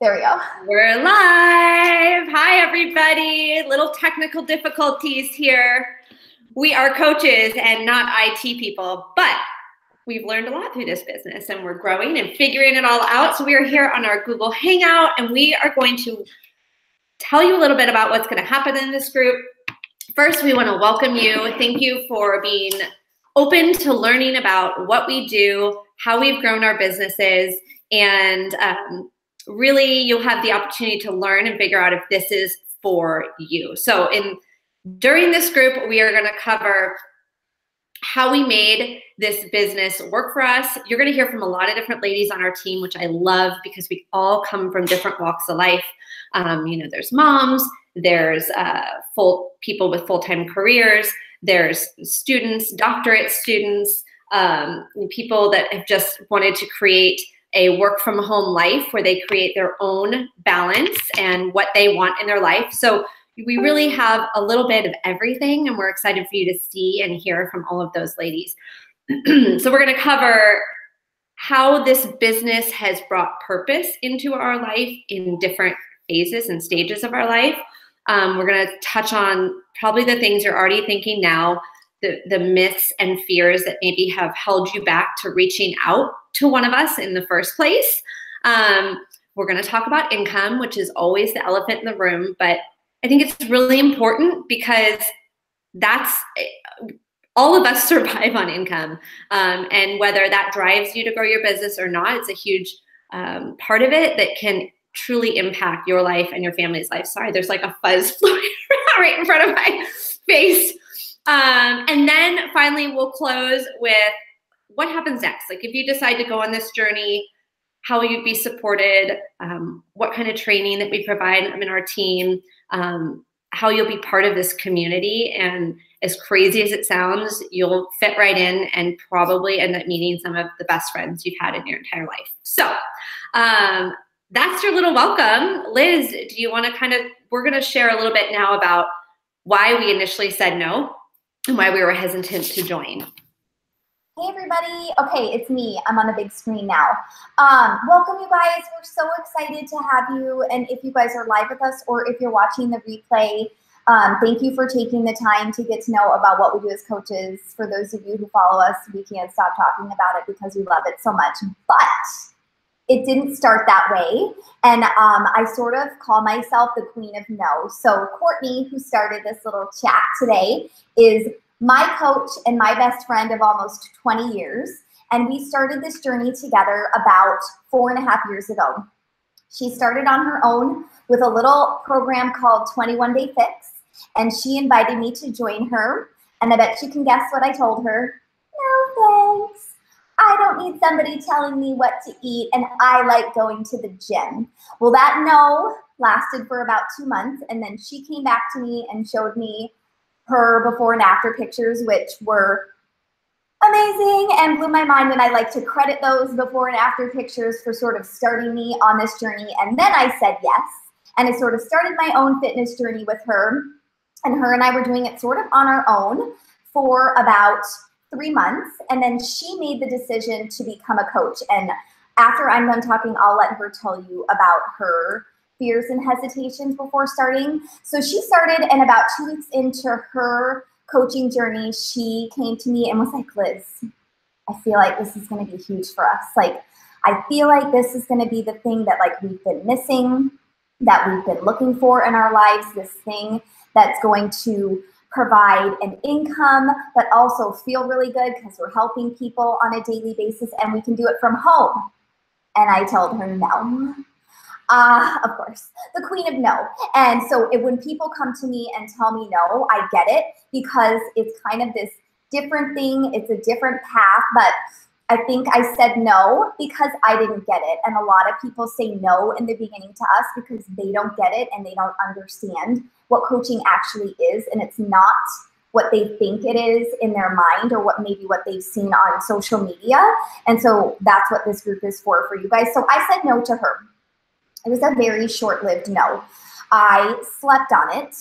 There we go. We're live. Hi, everybody. Little technical difficulties here. We are coaches and not IT people, but we've learned a lot through this business and we're growing and figuring it all out. So we are here on our Google Hangout and we are going to tell you a little bit about what's going to happen in this group. First, we want to welcome you. Thank you for being open to learning about what we do, how we've grown our businesses, and really you'll have the opportunity to learn and figure out if this is for you. So during this group, we are going to cover how we made this business work for us. You're going to hear from a lot of different ladies on our team, which I love because we all come from different walks of life. There's moms, there's people with full-time careers, there's students, doctorate students, people that have just wanted to create a work from home life where they create their own balance and what they want in their life. So we really have a little bit of everything and we're excited for you to see and hear from all of those ladies. So we're going to cover how this business has brought purpose into our life in different phases and stages of our life. We're going to touch on probably the things you're already thinking now, the myths and fears that maybe have held you back to reaching out to one of us in the first place. We're going to talk about income, which is always the elephant in the room, but I think it's really important because all of us survive on income. And whether that drives you to grow your business or not, it's a huge part of it that can truly impact your life and your family's life. Sorry, there's like a fuzz floating right in front of my face. And then finally, we'll close with what happens next. Like if you decide to go on this journey, how will you be supported? What kind of training that we provide in our team? How you'll be part of this community. And as crazy as it sounds, you'll fit right in and probably end up meeting some of the best friends you've had in your entire life. So that's your little welcome. Liz, do you want to we're going to share a little bit now about why we initially said no and why we were hesitant to join. Hey everybody. Okay, it's me. I'm on the big screen now. Welcome you guys. We're so excited to have you. And if you guys are live with us or if you're watching the replay, thank you for taking the time to get to know about what we do as coaches. For those of you who follow us, we can't stop talking about it because we love it so much. But it didn't start that way. And I sort of call myself the queen of no. So Courtney, who started this little chat today, is my coach and my best friend of almost 20 years. And we started this journey together about 4.5 years ago. She started on her own with a little program called 21 Day Fix. And she invited me to join her. And I bet you can guess what I told her. No, thanks. I don't need somebody telling me what to eat. And I like going to the gym. Well, that no lasted for about 2 months. And then she came back to me and showed me her before and after pictures, which were amazing and blew my mind. And I like to credit those before and after pictures for sort of starting me on this journey. And then I said yes. And I sort of started my own fitness journey with her. And her and I were doing it sort of on our own for about 3 months. And then she made the decision to become a coach. And after I'm done talking, I'll let her tell you about her fears and hesitations before starting. So she started, and about 2 weeks into her coaching journey, she came to me and was like, Liz, I feel like this is going to be huge for us. Like, I feel like this is going to be the thing that like we've been missing, that we've been looking for in our lives, this thing that's going to provide an income, but also feel really good because we're helping people on a daily basis and we can do it from home. And I told her no. Of course, the queen of no. And so when people come to me and tell me no, I get it because it's kind of this different thing. It's a different path, but I think I said no because I didn't get it. And a lot of people say no in the beginning to us because they don't get it and they don't understand what coaching actually is. And it's not what they think it is in their mind or what they've seen on social media. And so that's what this group is for you guys. So I said no to her. It was a very short-lived no. I slept on it.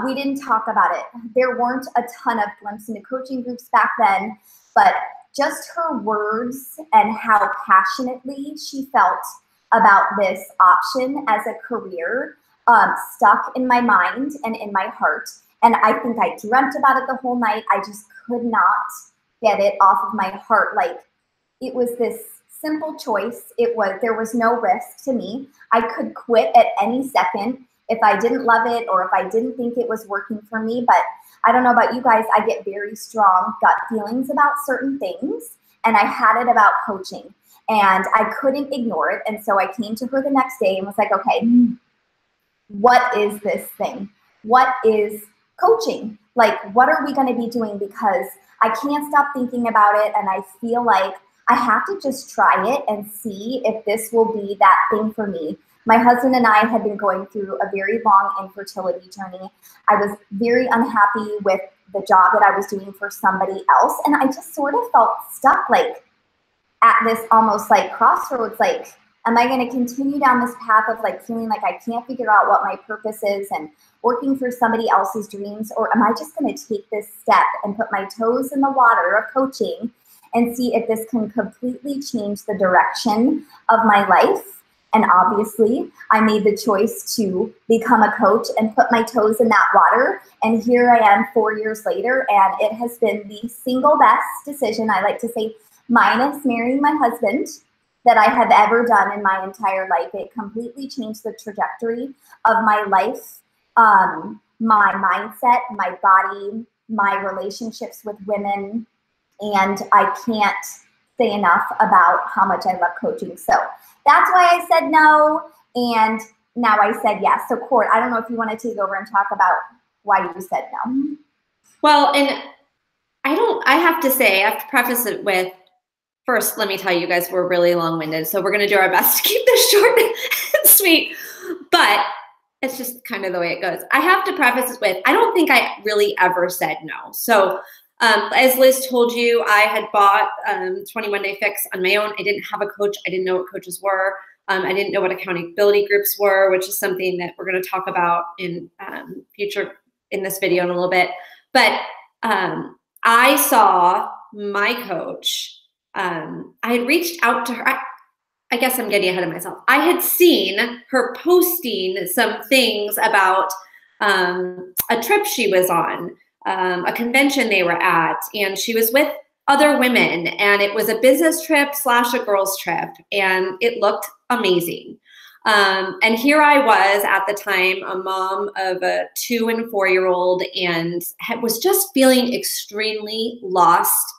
We didn't talk about it. There weren't a ton of glimpses into coaching groups back then, but just her words and how passionately she felt about this option as a career stuck in my mind and in my heart. And I think I dreamt about it the whole night. I just could not get it off of my heart. Like, it was this simple choice. There was no risk to me. I could quit at any second if I didn't love it or if I didn't think it was working for me. But I don't know about you guys, I get very strong gut feelings about certain things. And I had it about coaching and I couldn't ignore it. And so I came to her the next day and was like, okay, what is this thing? What is coaching? Like, what are we going to be doing? Because I can't stop thinking about it. And I feel like I have to just try it and see if this will be that thing for me. My husband and I had been going through a very long infertility journey. I was very unhappy with the job that I was doing for somebody else. And I just sort of felt stuck, like at this almost like crossroads, like, am I going to continue down this path of like feeling like I can't figure out what my purpose is and working for somebody else's dreams? Or am I just going to take this step and put my toes in the water of coaching and see if this can completely change the direction of my life? And obviously, I made the choice to become a coach and put my toes in that water. And here I am 4 years later, and it has been the single best decision, I like to say, minus marrying my husband, that I have ever done in my entire life. It completely changed the trajectory of my life, my mindset, my body, my relationships with women. And I can't say enough about how much I love coaching. So that's why I said no, and now I said yes. So Court, I don't know if you want to take over and talk about why you said no. Well, and I have to preface it with, first, let me tell you guys, we're really long-winded, so we're going to do our best to keep this short and sweet, but it's just kind of the way it goes. I have to preface this with, I don't think I really ever said no. So as Liz told you, I had bought 21 Day Fix on my own. I didn't have a coach. I didn't know what coaches were. I didn't know what accountability groups were, which is something that we're going to talk about in this video in a little bit. But I saw my coach. I had reached out to her. I guess I'm getting ahead of myself. I had seen her posting some things about a trip she was on, a convention they were at, and she was with other women, and it was a business trip / a girls trip, and it looked amazing. And here I was at the time, a mom of a 2- and 4-year-old, and was just feeling extremely lost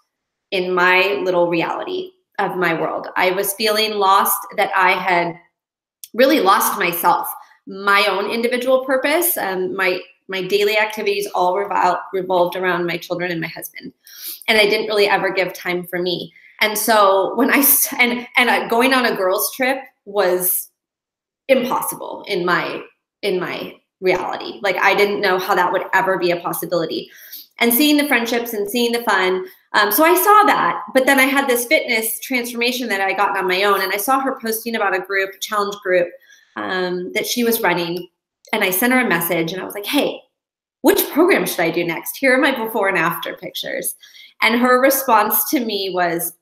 in my little reality of my world. I was feeling lost, that I had really lost myself, my own individual purpose, my daily activities all revolved around my children and my husband. And I didn't really ever give time for me. And so when going on a girls trip was impossible in my reality. Like, I didn't know how that would ever be a possibility. And seeing the friendships and seeing the fun. So I saw that, but then I had this fitness transformation that I got on my own. And I saw her posting about a challenge group that she was running. And I sent her a message and I was like, hey, which program should I do next? Here are my before and after pictures. And her response to me was,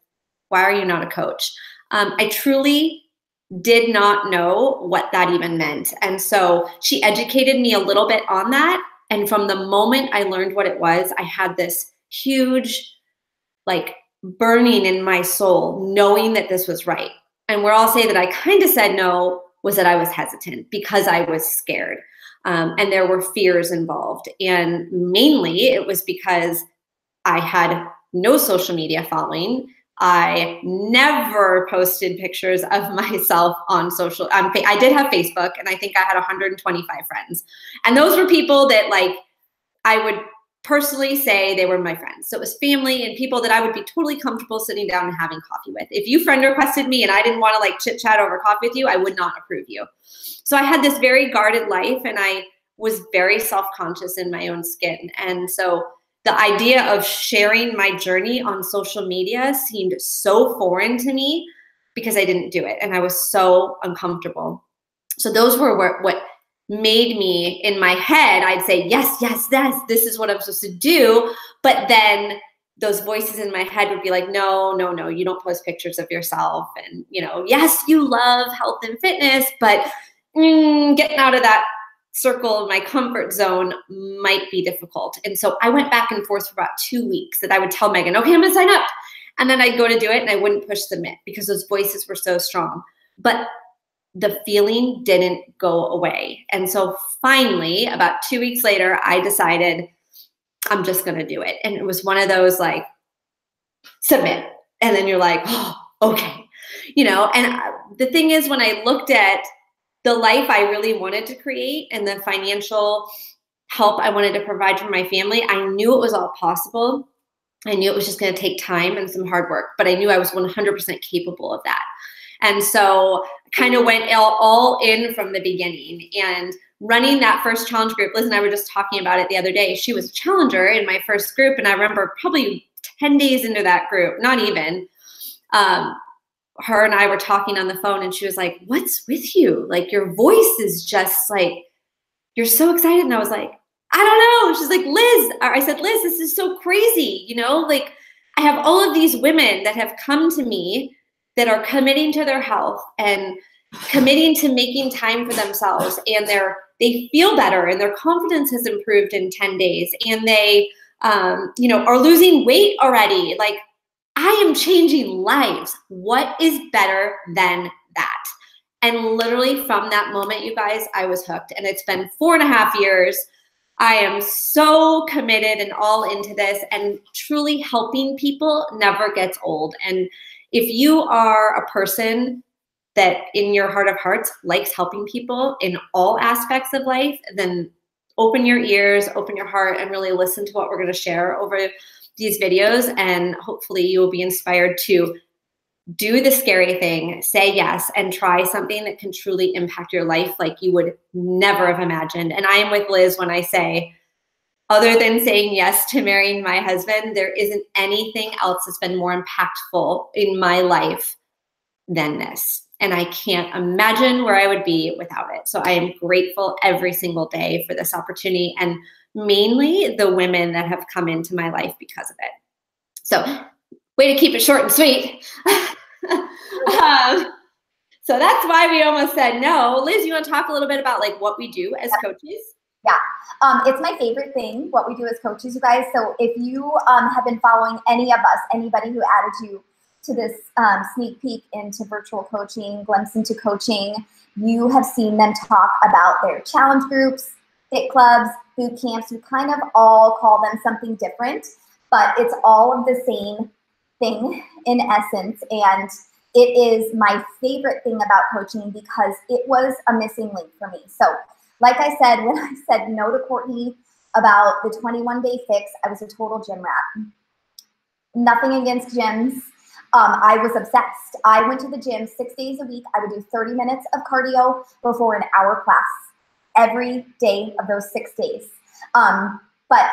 why are you not a coach? I truly did not know what that even meant. And so she educated me a little bit on that. And from the moment I learned what it was, I had this huge, like, burning in my soul, knowing that this was right. And where I'll say that I kind of said no was that I was hesitant because I was scared. And there were fears involved. And mainly it was because I had no social media following. I never posted pictures of myself on social. I did have Facebook, and I think I had 125 friends. And those were people that, like, I would personally say they were my friends. So it was family and people that I would be totally comfortable sitting down and having coffee with. If you friend requested me and I didn't want to, like, chit chat over coffee with you, I would not approve you. So I had this very guarded life, and I was very self-conscious in my own skin. And so the idea of sharing my journey on social media seemed so foreign to me because I didn't do it. And I was so uncomfortable. So those were what made me, in my head, I'd say, yes, this is what I'm supposed to do. But then those voices in my head would be like, no, no, no, you don't post pictures of yourself. And, you know, yes, you love health and fitness, but getting out of that circle of my comfort zone might be difficult. And so I went back and forth for about 2 weeks that I would tell Megan, okay, I'm gonna sign up. And then I'd go to do it and I wouldn't push submit because those voices were so strong. But the feeling didn't go away. And so finally, about 2 weeks later, I decided I'm just going to do it. And it was one of those like, submit. And then you're like, oh, okay. You know, and the thing is, when I looked at the life I really wanted to create and the financial help I wanted to provide for my family, I knew it was all possible. I knew it was just going to take time and some hard work, but I knew I was 100% capable of that. And so I kind of went all in from the beginning. And running that first challenge group, Liz and I were just talking about it the other day. She was a challenger in my first group. And I remember probably 10 days into that group, not even, her and I were talking on the phone and she was like, what's with you? Like, your voice is just like, you're so excited. And I was like, I don't know. She's like, Liz, I said, Liz, this is so crazy. You know, like, I have all of these women that have come to me that are committing to their health and committing to making time for themselves, and they feel better and their confidence has improved in 10 days, and they you know, are losing weight already. Like, I am changing lives. What is better than that? And literally from that moment, you guys, I was hooked. And it's been 4.5 years. I am so committed and all into this, and truly helping people never gets old. And if you are a person that in your heart of hearts likes helping people in all aspects of life, then open your ears, open your heart, and really listen to what we're going to share over these videos. And hopefully you will be inspired to do the scary thing, say yes, and try something that can truly impact your life like you would never have imagined. And I am with Liz when I say, other than saying yes to marrying my husband, there isn't anything else that's been more impactful in my life than this. And I can't imagine where I would be without it. So I am grateful every single day for this opportunity, and mainly the women that have come into my life because of it. So way to keep it short and sweet. So that's why we almost said no. Liz, you want to talk a little bit about like what we do as coaches? Yeah, it's my favorite thing, what we do as coaches, you guys. So if you have been following any of us, anybody who added you to this sneak peek into virtual coaching, glimpse into coaching, you have seen them talk about their challenge groups, fit clubs, boot camps. We kind of all call them something different, but it's all of the same thing in essence. And it is my favorite thing about coaching because it was a missing link for me. So like I said, when I said no to Courtney about the 21-day fix, I was a total gym rat. Nothing against gyms. I was obsessed. I went to the gym 6 days a week. I would do 30 minutes of cardio before an hour class every day of those 6 days. But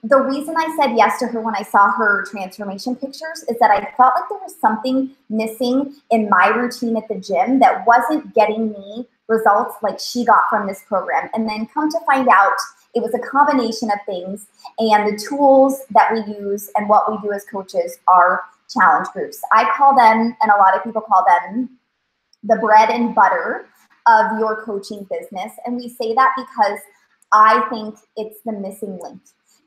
the reason I said yes to her when I saw her transformation pictures is that I felt like there was something missing in my routine at the gym that wasn't getting me results like she got from this program. And then come to find out, it was a combination of things, and the tools that we use and what we do as coaches are challenge groups. I call them, and a lot of people call them, the bread and butter of your coaching business. And we say that because I think it's the missing link.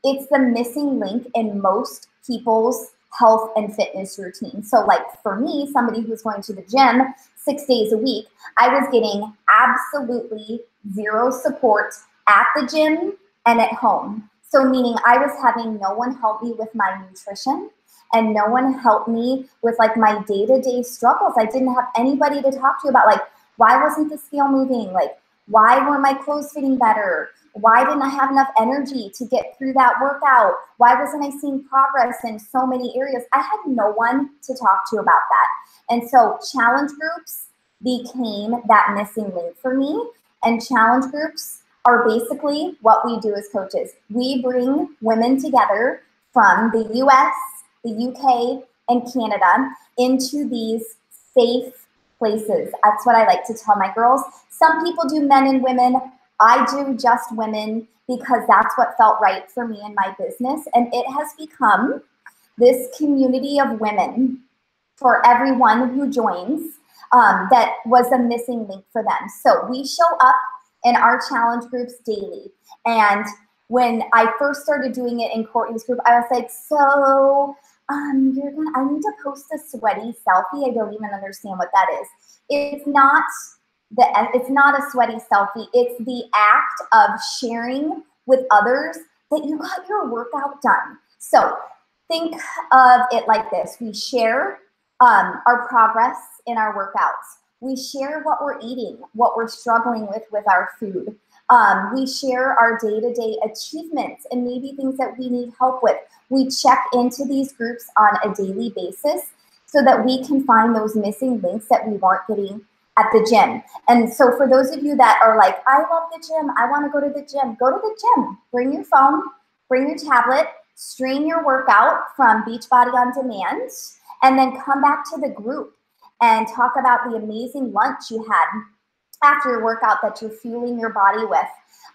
It's the missing link in most people's health and fitness routine. So like for me, somebody who's going to the gym 6 days a week, I was getting absolutely zero support at the gym and at home. So meaning I was having no one help me with my nutrition, and no one helped me with like my day-to-day struggles. I didn't have anybody to talk to about like, why wasn't the scale moving? Like, why weren't my clothes fitting better? Why didn't I have enough energy to get through that workout? Why wasn't I seeing progress in so many areas? I had no one to talk to about that. And so challenge groups became that missing link for me. And challenge groups are basically what we do as coaches. We bring women together from the US, the UK, and Canada into these safe places. That's what I like to tell my girls. Some people do men and women. I do just women because that's what felt right for me in my business. And it has become this community of women for everyone who joins that was a missing link for them. So we show up in our challenge groups daily. And when I first started doing it in Courtney's group, I was like, so I need to post a sweaty selfie. I don't even understand what that is. It's not a sweaty selfie. It's the act of sharing with others that you got your workout done. So think of it like this. We share our progress in our workouts. We share what we're eating, what we're struggling with our food. We share our day-to-day achievements and maybe things that we need help with. We check into these groups on a daily basis so that we can find those missing links that we weren't getting at the gym. And so for those of you that are like, I love the gym, I want to go to the gym, go to the gym. Bring your phone, bring your tablet, stream your workout from Beachbody On Demand, and then come back to the group and talk about the amazing lunch you had after your workout that you're fueling your body with.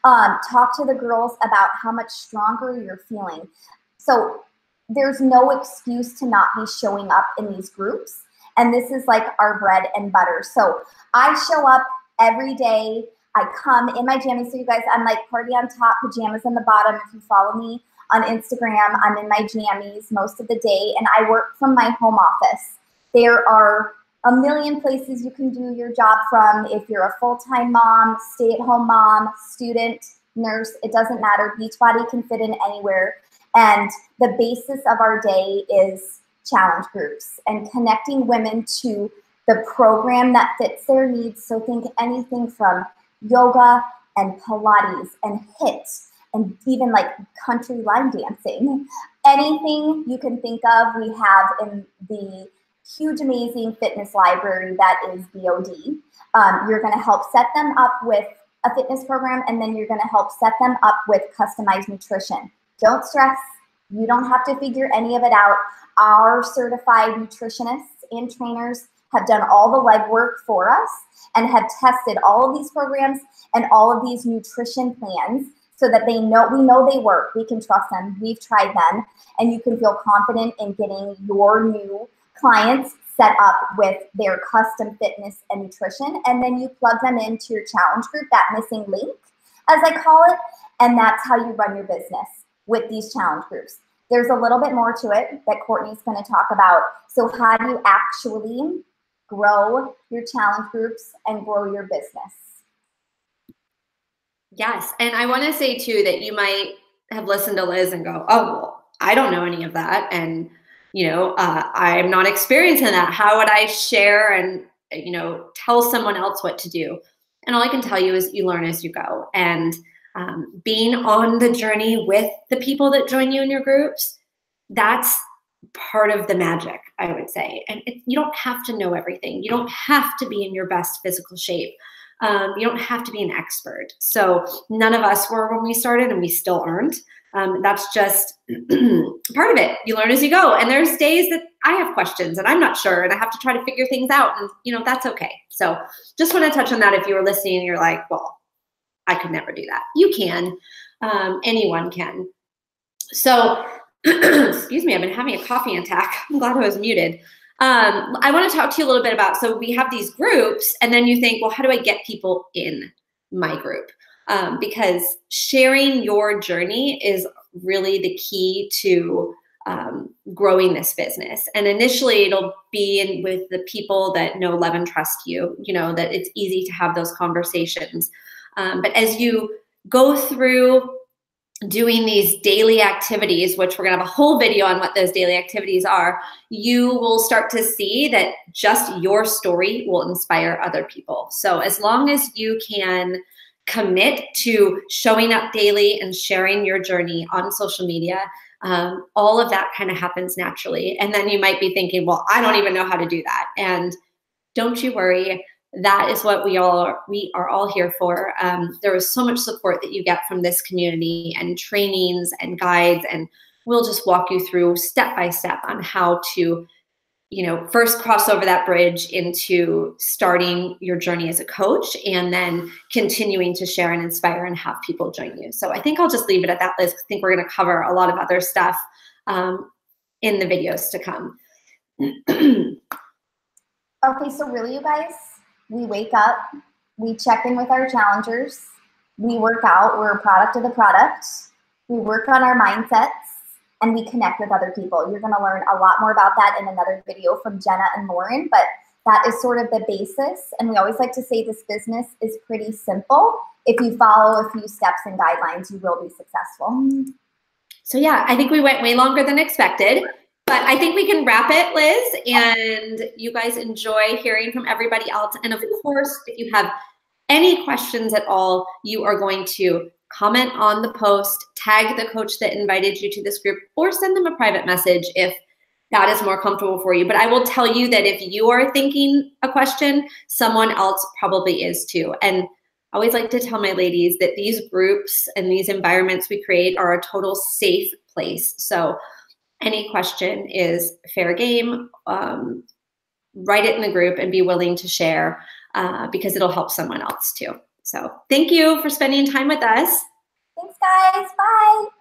Talk to the girls about how much stronger you're feeling. So there's no excuse to not be showing up in these groups. And this is like our bread and butter. So I show up every day. I come in my jammies. So you guys, I'm like party on top, pajamas on the bottom. If you follow me on Instagram, I'm in my jammies most of the day. And I work from my home office. There are a million places you can do your job from. If you're a full-time mom, stay-at-home mom, student, nurse, it doesn't matter. Beachbody can fit in anywhere. And the basis of our day is challenge groups and connecting women to the program that fits their needs. So think anything from yoga and Pilates and HIIT and even like country line dancing. Anything you can think of, we have in the huge, amazing fitness library that is BOD. You're going to help set them up with a fitness program, and then you're going to help set them up with customized nutrition. Don't stress. You don't have to figure any of it out. Our certified nutritionists and trainers have done all the legwork for us and have tested all of these programs and all of these nutrition plans so that we know they work. We can trust them. We've tried them, and you can feel confident in getting your new clients set up with their custom fitness and nutrition, and then you plug them into your challenge group, that missing link, as I call it, and that's how you run your business with these challenge groups. There's a little bit more to it that Courtney's going to talk about. So how do you actually grow your challenge groups and grow your business? Yes, and I want to say too that you might have listened to Liz and go, oh, well, I don't know any of that, and I'm not experienced in that. How would I share and, tell someone else what to do? And all I can tell you is you learn as you go. And being on the journey with the people that join you in your groups, that's part of the magic, I would say. And you don't have to know everything. You don't have to be in your best physical shape. You don't have to be an expert. So none of us were when we started, and we still aren't. That's just part of it. You learn as you go. And there's days that I have questions and I'm not sure and I have to try to figure things out, and that's okay. So just want to touch on that. If you were listening and you're like, well, I could never do that. You can, anyone can. So, excuse me, I've been having a coughing attack. I'm glad I was muted. I want to talk to you a little bit about, so we have these groups, and then you think, well, how do I get people in my group? Because sharing your journey is really the key to growing this business. And initially it'll be with the people that know, love, and trust you, that it's easy to have those conversations. But as you go through doing these daily activities, which we're going to have a whole video on what those daily activities are, you will start to see that just your story will inspire other people. So as long as you can commit to showing up daily and sharing your journey on social media, all of that kind of happens naturally. And then you might be thinking, well, I don't even know how to do that. And don't you worry. That is what we are all here for. There is so much support that you get from this community, and trainings and guides, and we'll just walk you through step by step on how to first cross over that bridge into starting your journey as a coach and then continuing to share and inspire and have people join you. So I think I'll just leave it at that, Liz. I think we're going to cover a lot of other stuff in the videos to come. Okay, so really, you guys, we wake up, we check in with our challengers, we work out, we're a product of the product, we work on our mindsets, and we connect with other people. You're gonna learn a lot more about that in another video from Jenna and Lauren, but that is sort of the basis. And we always like to say this business is pretty simple. If you follow a few steps and guidelines, you will be successful. So yeah, I think we went way longer than expected. But I think we can wrap it, Liz, and you guys enjoy hearing from everybody else. And of course, if you have any questions at all, you are going to comment on the post, tag the coach that invited you to this group, or send them a private message if that is more comfortable for you. But I will tell you that if you are thinking a question, someone else probably is too. And I always like to tell my ladies that these groups and these environments we create are a total safe place. So any question is fair game. Write it in the group and be willing to share because it'll help someone else too. So thank you for spending time with us. Thanks, guys. Bye.